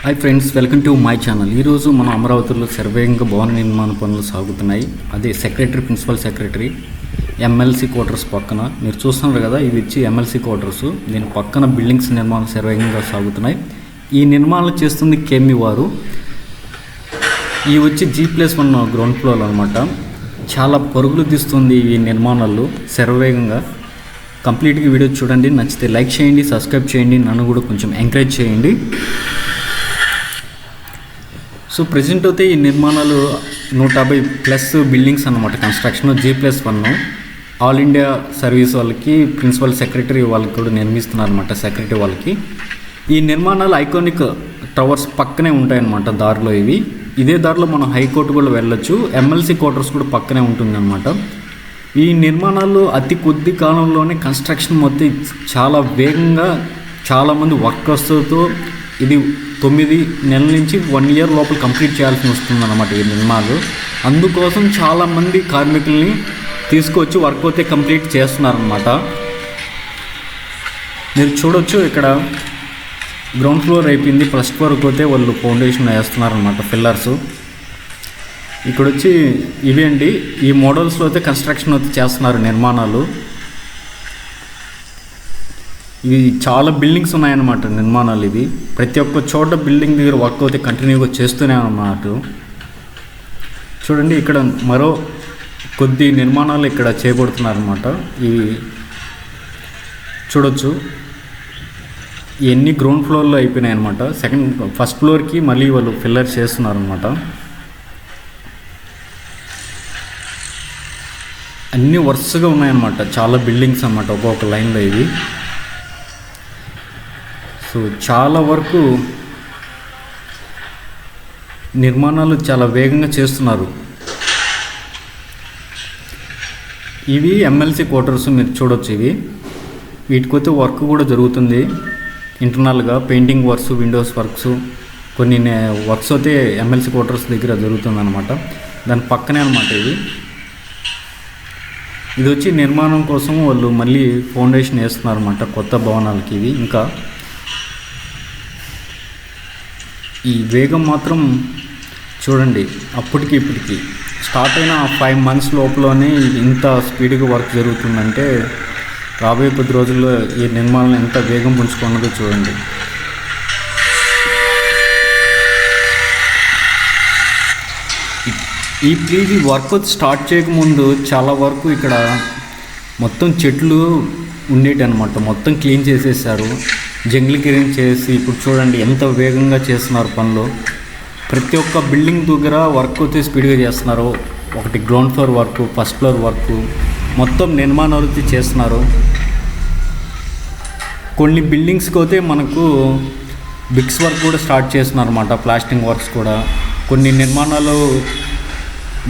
Hi friends, welcome to my channel. ఈరోజు మన అమరావతిలో సర్వేగంగా భవన నిర్మాణ పనులు సాగుతున్నాయి. అదే ప్రిన్సిపల్ సెక్రటరీ ఎమ్మెల్సీ క్వార్టర్స్ పక్కన మీరు చూస్తున్నారు కదా, ఇవి వచ్చి ఎమ్మెల్సీ క్వార్టర్స్. దీని పక్కన బిల్డింగ్స్ నిర్మాణం సర్వేగంగా సాగుతున్నాయి. ఈ నిర్మాణాలు చేస్తుంది కేమి వారు. ఇవి వచ్చి G+1 గ్రౌండ్ ఫ్లోర్ అనమాట. చాలా పరుగులు తీస్తుంది ఈ నిర్మాణాలు సర్వేగంగా. కంప్లీట్గా వీడియో చూడండి, నచ్చితే లైక్ చేయండి, సబ్స్క్రైబ్ చేయండి, నన్ను కూడా కొంచెం ఎంకరేజ్ చేయండి. సో ప్రజెంట్ అయితే ఈ నిర్మాణాలు 150+ బిల్డింగ్స్ అన్నమాట. Construction G+1 all India service వాళ్ళకి, ప్రిన్సిపల్ సెక్రటరీ వాళ్ళకి కూడా నిర్మిస్తున్నారు అనమాట. సెక్రటరీ వాళ్ళకి ఈ నిర్మాణాలు ఐకానిక్ టవర్స్ పక్కనే ఉంటాయన్నమాట. దారిలో ఇదే దారిలో మనం హైకోర్టు కూడా వెళ్ళొచ్చు. ఎమ్మెల్సీ క్వార్టర్స్ కూడా పక్కనే ఉంటుంది అనమాట. ఈ నిర్మాణాలు అతి కొద్ది కాలంలోనే కన్స్ట్రక్షన్ మొత్తం చాలా వేగంగా చాలామంది వర్కర్స్తో ఇది 9 నెలల నుంచి 1 ఇయర్ లోపల కంప్లీట్ చేయాల్సి వస్తుంది అన్నమాట ఈ నిర్మాణాలు. అందుకోసం చాలామంది కార్మికుల్ని తీసుకొచ్చి వర్క్ అయితే కంప్లీట్ చేస్తున్నారనమాట. మీరు చూడొచ్చు, ఇక్కడ గ్రౌండ్ ఫ్లోర్ అయిపోయింది, ఫస్ట్ ఫ్లోర్కి అయితే వాళ్ళు ఫౌండేషన్ వేస్తున్నారనమాట, పిల్లర్స్. ఇక్కడ వచ్చి ఇవి అండి, ఈ మోడల్స్లో అయితే కన్స్ట్రక్షన్ అయితే చేస్తున్నారు నిర్మాణాలు. ఇవి చాలా బిల్డింగ్స్ ఉన్నాయన్నమాట నిర్మాణాలు. ఇవి ప్రతి ఒక్క చోట బిల్డింగ్ దగ్గర వర్క్ అయితే కంటిన్యూగా చేస్తూనే అన్నమాట. చూడండి, ఇక్కడ మరో కొద్ది నిర్మాణాలు ఇక్కడ చేపడుతున్నారన్నమాట. ఇవి చూడొచ్చు, ఇవన్నీ గ్రౌండ్ ఫ్లోర్లో అయిపోయినాయి అనమాట. ఫస్ట్ ఫ్లోర్కి మళ్ళీ వాళ్ళు ఫిల్లర్ చేస్తున్నారనమాట. అన్నీ వరుసగా ఉన్నాయన్నమాట, చాలా బిల్డింగ్స్ అన్నమాట ఒక్కొక్క లైన్లో. ఇవి సో చాలా వరకు నిర్మాణాలు చాలా వేగంగా చేస్తున్నారు. ఇవి ఎమ్మెల్సీ క్వార్టర్స్ మీరు చూడొచ్చు. వీటికైతే వర్క్ కూడా జరుగుతుంది ఇంటర్నల్గా, పెయింటింగ్ వర్క్స్, విండోస్ వర్క్స్, కొన్ని వర్క్స్ అయితే ఎమ్మెల్సీ క్వార్టర్స్ దగ్గర జరుగుతుంది అనమాట. దాని పక్కనే అనమాట ఇది వచ్చి నిర్మాణం కోసం వాళ్ళు మళ్ళీ ఫౌండేషన్ వేస్తున్నారు అనమాట కొత్త భవనాలకి. ఇవి ఇంకా ఈ వేగం మాత్రం చూడండి, అప్పటికి ఇప్పటికి స్టార్ట్ అయిన 5 months లోపలనే ఇంత స్పీడ్గా వర్క్ జరుగుతుందంటే రాబోయే కొద్ది రోజుల్లో ఈ నిర్మాణం ఎంత వేగం పుంజుకున్నదో చూడండి. ఈ వర్క్ స్టార్ట్ చేయకముందు చాలా వరకు ఇక్కడ మొత్తం చెట్లు ఉండేటి అనమాట. మొత్తం క్లీన్ చేసేసారు, జంగిల్ క్లీన్ చేసి ఇప్పుడు చూడండి ఎంత వేగంగా చేస్తున్నారు పనులు. ప్రతి ఒక్క బిల్డింగ్ దగ్గర వర్క్ అయితే స్పీడ్గా చేస్తున్నారు. ఒకటి ground floor work, first floor work, మొత్తం నిర్మాణాలు చేస్తున్నారు. కొన్ని బిల్డింగ్స్కి అయితే మనకు బ్రిక్స్ వర్క్ కూడా స్టార్ట్ చేస్తున్నారు అనమాట, ప్లాస్టింగ్ వర్క్స్ కూడా. కొన్ని నిర్మాణాలు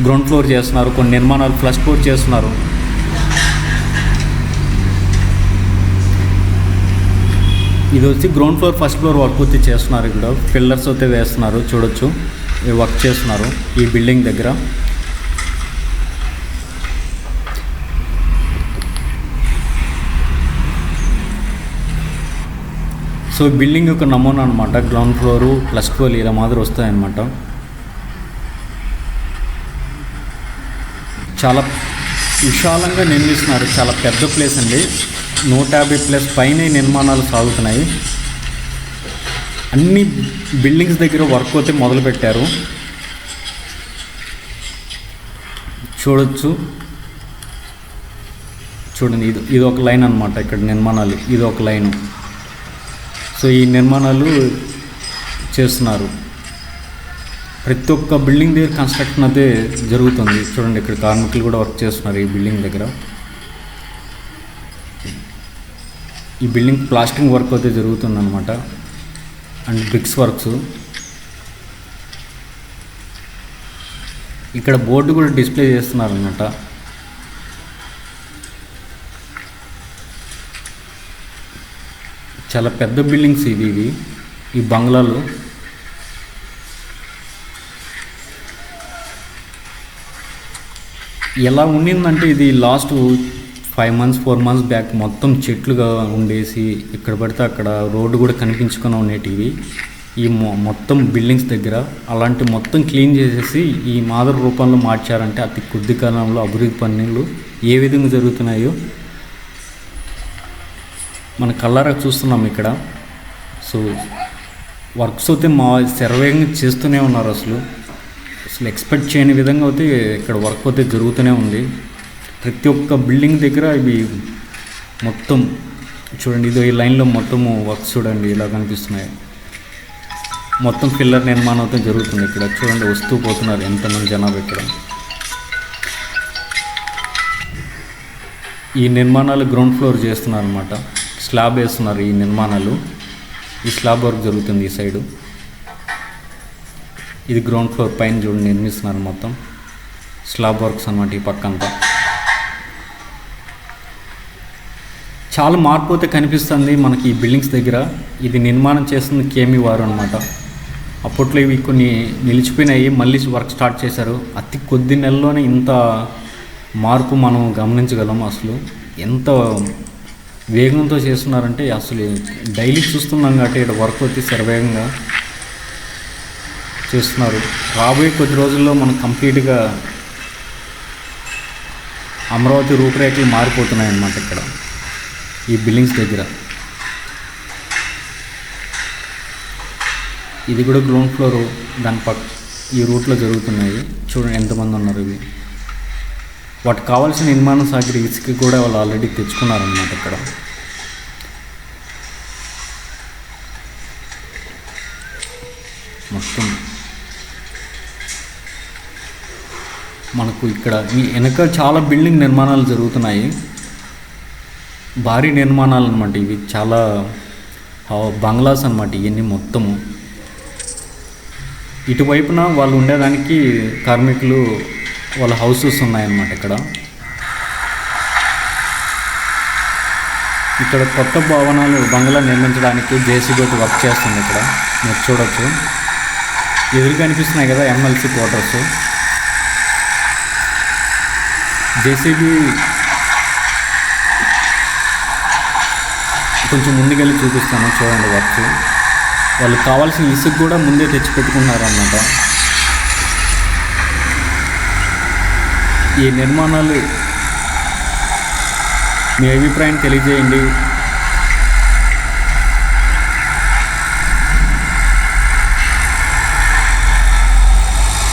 గ్రౌండ్ ఫ్లోర్ చేస్తున్నారు, కొన్ని నిర్మాణాలు ఫస్ట్ ఫ్లోర్ చేస్తున్నారు. ఇది వచ్చి ground floor, first floor work అయితే చేస్తున్నారు. ఇక్కడ పిల్లర్స్ అయితే వేస్తున్నారు, చూడొచ్చు వర్క్ చేస్తున్నారు ఈ బిల్డింగ్ దగ్గర. సో బిల్డింగ్ యొక్క నమూనా అనమాట. గ్రౌండ్ ఫ్లోరు, ఫస్ట్ ఫ్లోర్ ఇలా మాదిరి వస్తాయన్నమాట. చాలా విశాలంగా నిర్మిస్తున్నారు, చాలా పెద్ద ప్లేస్ అండి. 150+ పైన నిర్మాణాలు సాగుతున్నాయి. అన్ని బిల్డింగ్స్ దగ్గర వర్క్ అయితే మొదలుపెట్టారు. చూడండి, ఇది ఒక లైన్ అనమాట. ఇక్కడ నిర్మాణాలు, ఇది ఒక లైను. సో ఈ నిర్మాణాలు చేస్తున్నారు. ప్రతి ఒక్క బిల్డింగ్ దగ్గర కన్స్ట్రక్షన్ అయితే జరుగుతుంది. చూడండి, ఇక్కడ కార్మికులు కూడా వర్క్ చేస్తున్నారు ఈ బిల్డింగ్ దగ్గర. ఈ బిల్డింగ్ ప్లాస్టింగ్ వర్క్ అయితే జరుగుతుంది అనమాట, అండ్ బ్రిక్స్ వర్క్స్. ఇక్కడ బోర్డు కూడా డిస్ప్లే చేస్తున్నారు అనమాట. చాలా పెద్ద బిల్డింగ్స్ ఇవి ఈ బంగ్లాలు. ఎలా ఉండిందంటే ఇది లాస్ట్ 5 months 4 months బ్యాక్ మొత్తం చెట్లుగా ఉండేసి ఇక్కడ పడితే అక్కడ రోడ్డు కూడా కనిపించుకొని ఉండేటివి. ఈ మొత్తం బిల్డింగ్స్ దగ్గర అలాంటి మొత్తం క్లీన్ చేసేసి ఈ మాదిరి రూపంలో మార్చారంటే అతి కొద్ది కాలంలో అభివృద్ధి పనులు ఏ విధంగా జరుగుతున్నాయో మన కళ్ళారా చూస్తున్నాం ఇక్కడ. సో వర్క్స్ అయితే శరవేగంగా చేస్తూనే ఉన్నారు. అసలు ఎక్స్పెక్ట్ చేయని విధంగా అయితే ఇక్కడ వర్క్ అయితే జరుగుతూనే ఉంది. ప్రతి ఒక్క బిల్డింగ్ దగ్గర ఇవి మొత్తం చూడండి, ఇదో ఈ లైన్లో మొత్తము వర్క్స్ చూడండి ఇలా కనిపిస్తున్నాయి. మొత్తం పిల్లర్ నిర్మాణం అయితే జరుగుతుంది ఇక్కడ. చూడండి వస్తూ పోతున్నారు ఎంతమంది జనాభా ఇక్కడ. ఈ నిర్మాణాలు గ్రౌండ్ ఫ్లోర్ చేస్తున్నారు అనమాట. స్లాబ్ వేస్తున్నారు ఈ నిర్మాణాలు. ఈ స్లాబ్ వర్క్ జరుగుతుంది ఈ సైడు. ఇది గ్రౌండ్ ఫ్లోర్ పైన చూడండి నిర్మిస్తున్నారు మొత్తం స్లాబ్ వర్క్స్ అనమాట. ఈ పక్కంతా చాలా మార్పు అయితే కనిపిస్తుంది మనకి ఈ బిల్డింగ్స్ దగ్గర. ఇది నిర్మాణం చేస్తుంది కేమీ వారు అనమాట. అప్పట్లో ఇవి కొన్ని నిలిచిపోయినాయి, మళ్ళీ వర్క్ స్టార్ట్ చేశారు. అతి కొద్ది నెలల్లోనే ఇంత మార్పు మనం గమనించగలం. అసలు ఎంత వేగంతో చేస్తున్నారంటే అసలు డైలీ చూస్తున్నాం కాబట్టి ఇక్కడ వర్క్ వచ్చి శరవేగంగా చేస్తున్నారు. రాబోయే కొద్ది రోజుల్లో మనం కంప్లీట్గా అమరావతి రూపురేఖలు మారిపోతున్నాయి అన్నమాట ఇక్కడ ఈ బిల్డింగ్స్ దగ్గర. ఇది కూడా గ్రౌండ్ ఫ్లోర్ దాని ఈ రూట్లో జరుగుతున్నాయి. చూడండి ఎంతమంది ఉన్నారు. ఇవి వాటికి కావాల్సిన నిర్మాణ సాగిరి ఇసుక కూడా వాళ్ళు ఆల్రెడీ తెచ్చుకున్నారన్నమాట ఇక్కడ. మొత్తం మనకు ఇక్కడ వెనక చాలా బిల్డింగ్ నిర్మాణాలు జరుగుతున్నాయి. భారీ నిర్మాణాలు అన్నమాట ఇవి. చాలా బంగ్లాస్ అన్నమాట ఇవన్నీ మొత్తము. ఇటువైపున వాళ్ళు ఉండేదానికి కార్మికులు వాళ్ళ హౌసెస్ ఉన్నాయన్నమాట ఇక్కడ. ఇక్కడ కొత్త భవనాలు బంగ్లా నిర్మించడానికి జేసీబీ వర్క్ చేస్తుంది ఇక్కడ. మీరు చూడొచ్చు ఎదురు కనిపిస్తున్నాయి కదా ఎమ్మెల్సీ క్వార్టర్స్. జేసీబీ కొంచెం ముందుకెళ్ళి చూపిస్తాను చూడండి వర్క్. వాళ్ళకి కావాల్సిన ఇసుక కూడా ముందే తెచ్చిపెట్టుకున్నారు అన్నమాట. ఈ నిర్మాణాలు మీ అభిప్రాయం తెలియజేయండి.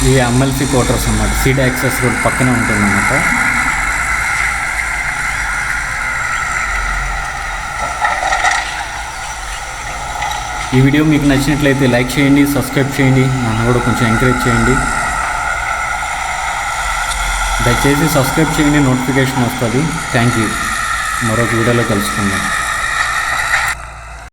ఈ ఎమ్మెల్సీ క్వార్టర్స్ అన్నమాట. సీడ్ యాక్సెస్ రోడ్ పక్కనే ఉంటుందన్నమాట. ఈ వీడియో మీకు నచ్చినట్లయితే లైక్ చేయండి, సబ్స్క్రైబ్ చేయండి, నన్ను కూడా కొంచెం ఎంకరేజ్ చేయండి. దయచేసి సబ్స్క్రైబ్ చేయండి, నోటిఫికేషన్ వస్తుంది. Thank you. మరొక వీడియోలో కలుసుకుందాం.